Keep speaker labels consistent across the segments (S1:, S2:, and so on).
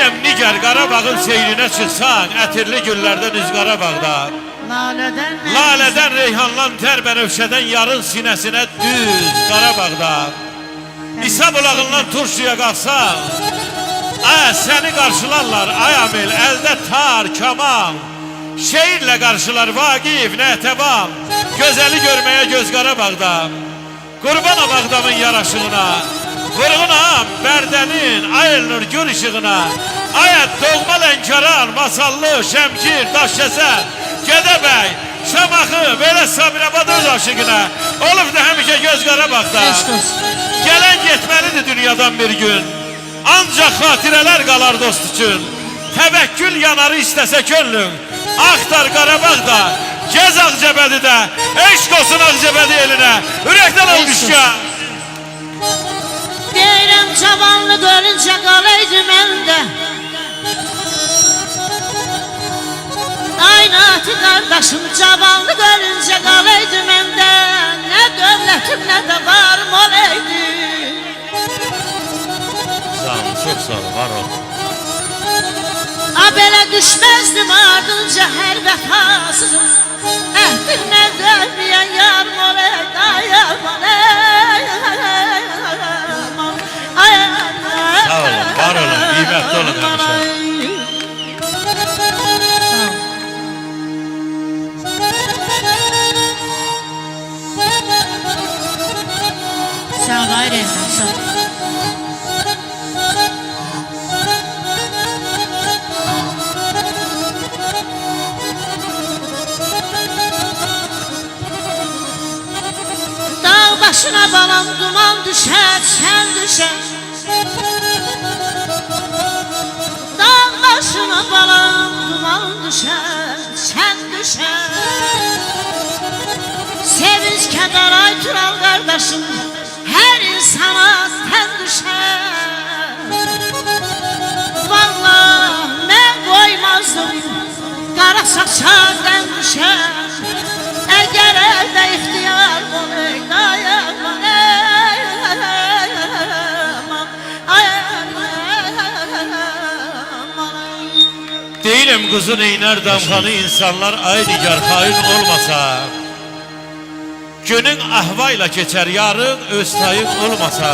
S1: Deyirəm nigar Qarabağın seyrinə çıxsan, ətirli güllərdən üz Qarabağda. Lalədən, reyhanlan, tər bənövşədən yarın sinəsinə düz Qarabağda. İsa bulağından Turşuya qalsan, səni qarşılarlar Ayamil, əldə tar, kaman. Şeirlə qarşılar Vaqif, Nətəvan, gözəli görməyə göz Qarabağda. Qurbanam Ağdamın yaraşığına, vurğunam Bərdənin ayılnur gür işığına. Ayət, doğma Lənkəran, Masallı, Şəmkir, Daşkəsən, Gədəbəy, Şamaxı, belə Sabirabad öz aşığına. Olub da həmişə göz Qarabağda. Gələn getməlidir dünyadan bir gün, ancaq xatirələr qalar dost üçün. Təvəkkül yanarı istəsə könlün, axtar Qarabağda, gez Ağcabədidə, eşq olsun Ağcabədi elinə, ürəkdən alqışqa.
S2: Deyirəm cavanlıq ölüncə qalaydı məndə, aynatı qardaşım cavanlıq ölüncə qalaydı məndə, nə dövlətim nə də varım olaydı.
S1: Sağ ol, çox sağ ol, var ol.
S2: Belə düşməzdim ardınca hər vəfasızım, əhdimdən dönməyən yarım olaydı, ayam
S1: Sağ olun, var olun, qiymətli olun həmişə.
S2: Sağ ol, ayrı evden, sağ ol. Başına balam duman düşer, sen düşer. Dağ başına balam duman düşer, sen düşer. Sevinç keder ay tural kardeşim, her insana sen düşer. Vallahi ben koymazdım, kara saçlardan düşer. Eğer elde ihtiyar olaydı ayağım,
S1: Deyirəm quzun eynar damğanı insanlar ay nigar xain olmasa, günün ahvayla keçər yarın öz tayın olmasa,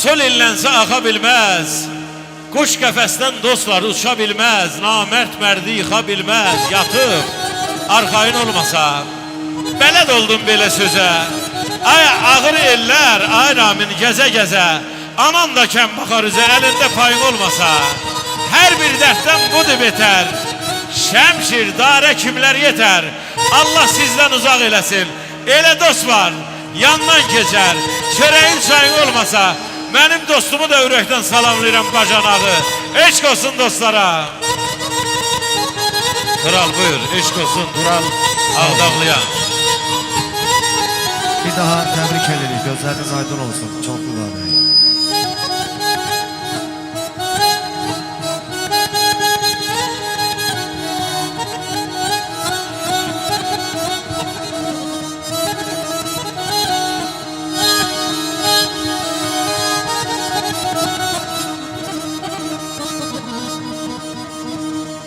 S1: sol illənsə axa bilməz, quş qəfəsdən dostlar uça bilməz, namərd mərdi yıxa bilməz, yatıb arxayın olmasa, bələd oldum belə sözə, ay ağır eller, ay ramin gəzə-gəzə, anan da kəm baxar üzə, əlində payın olmasa, hər bir dərddən budur betər, Şəmşir, darə kimlər yetər, Allah sizdən uzaq eləsin, elə dost var, yandan keçər, çörəyin çayın olmasa, mənim dostumu da ürəkdən salamlayıram bacanağı, eşq olsun dostlara. Kral buyur, eşq olsun Tural Ağdağlıya.
S3: Bir daha təbrik edirik, gözləriniz aydın olsun, çox mübarək.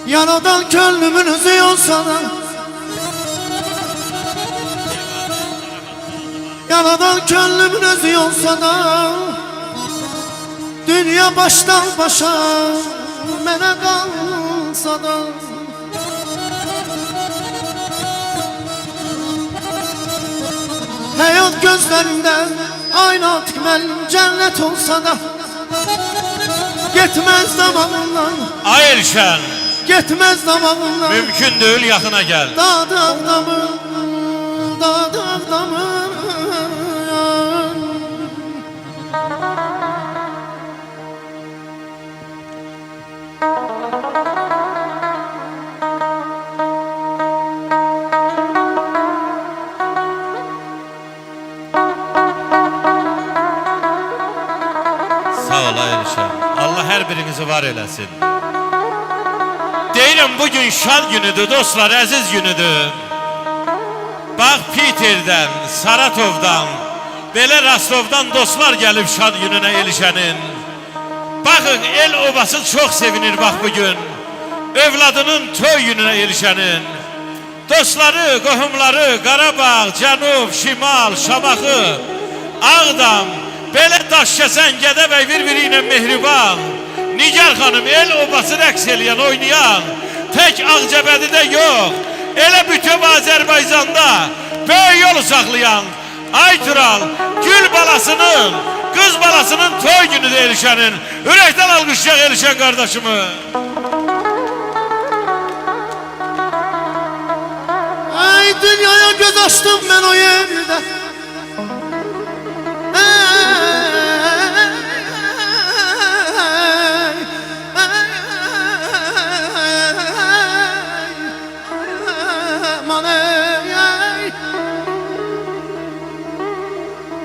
S3: Yanadan könlümün özü yolsana, yanadan könlümün özü yolsana, dünya baştan başa mənə qalsa da. Həyat gözlərindən aynat mənim cənnət olsa da, getməz damağından,
S1: Ay Elşən,
S3: getməz damağından.
S1: mümkün değil yaxına gel.
S3: Dağdı Ağdamı, dağdı Ağdamı.
S1: Sağ ol ay Elşən, Allah hər birinizi var eləsin. Deyirəm bugün şad günüdür dostlar, əziz günüdür. Bax Piterdən, Saratovdan, belə Rostovdan dostlar gəlib şad gününə Elşənin. Bakın el obası çok sevinir bak bugün. Evladının toy gününe erişenin. Dostları, qohumları, Qarabağ, Cənub, Şimal, Şamaxı, Ağdam, belə daş kəsən Gədəbəy bir-biri ilə mehriban. Nigar xanım el obası rəqs eləyən, oynayan, tək Ağcabədidə yox, elə bütün Azərbaycanda böyük yolu saxlayan Aytural, gül balasının, qız balasının toy günü də erişənin, ürəkdən alqışlayaq erişən qardaşımı.
S3: Ay dünyaya göz açtım ben o yerde.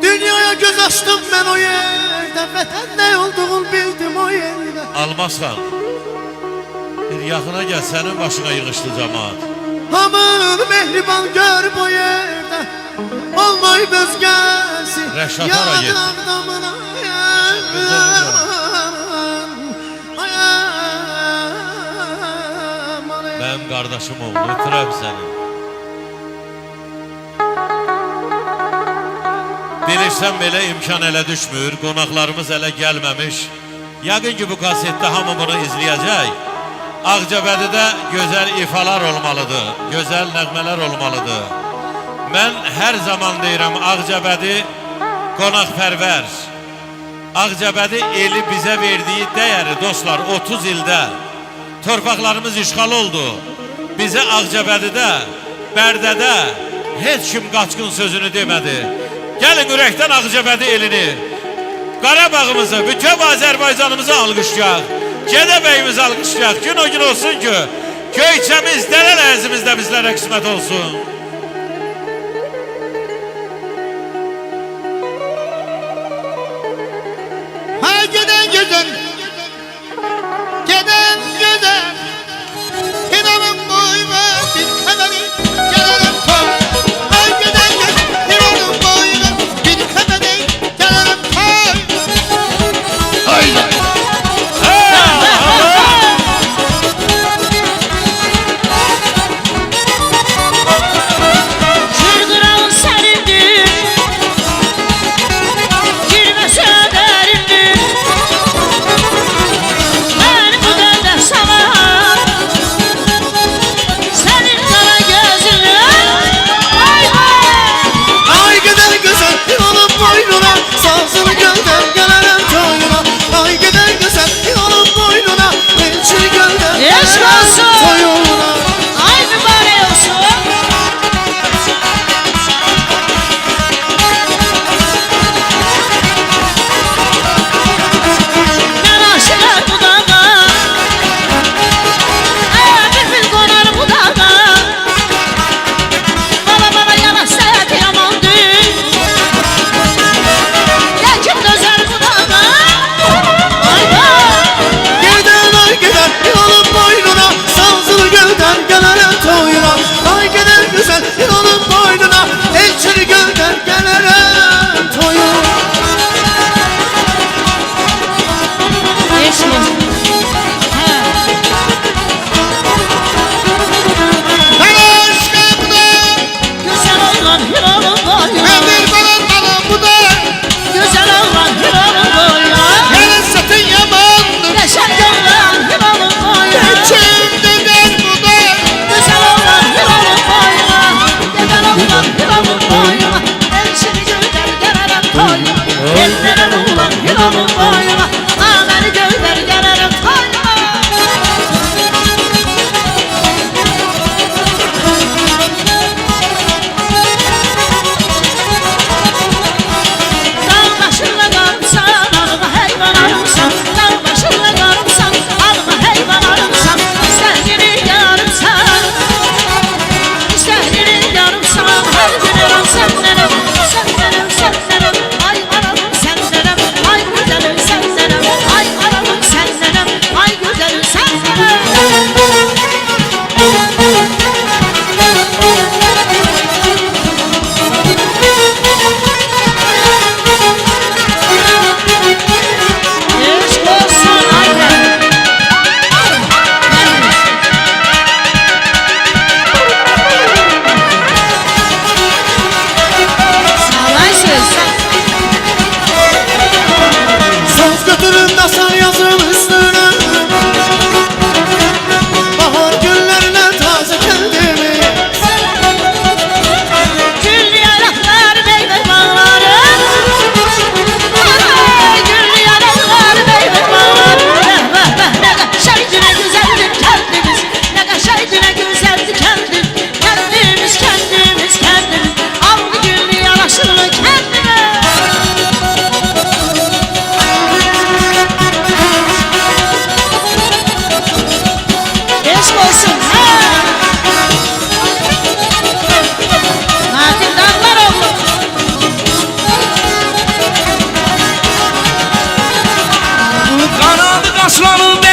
S3: Dünyaya göz açtım ben o yerde. Vətən ne olduğunu bildim o yerde.
S1: Almazsan, bir yaxına gəl, sənin başına yığışdı cəmaat.
S3: Aman mehriban gör bu yerde. Olmayıb özgəsi.
S1: Rəşad hara getdi?
S3: Ağdamına
S1: Mənim qardaşım oldu, ötürəm səni. Bilirsən belə imkan elə düşmür, qonaqlarımız elə gəlməmiş. Yəqin ki bu kasetdə hamı bunu izləyəcək. Ağcabədidə gözəl ifalar olmalıdır, gözəl nəğmələr olmalıdır. Mən hər zaman deyirəm, Ağcabədi qonaqpərvər. Ağcabədi eli bizə verdiyi dəyəri dostlar 30 ildə torpaqlarımız işğal oldu. Bizə Ağcabədidə, Bərdədə heç kim qaçqın sözünü demədi. Gəlin ürəkdən Ağcabədi elini, Qarabağımızı, bütün Azərbaycanımızı alqışlayaq. Gədəbəyimizi alqışlayaq. Gün o gün olsun ki, Göyçəmiz, dərəl əzimiz də bizlərə qismət olsun.
S3: Ha giden güzel, giden güzel. İnanın boyuna bir kaderi gelirim koy. Ha giden güzel, inanın boyuna bir kaderi gelirim koy. Haydi.
S4: aslanım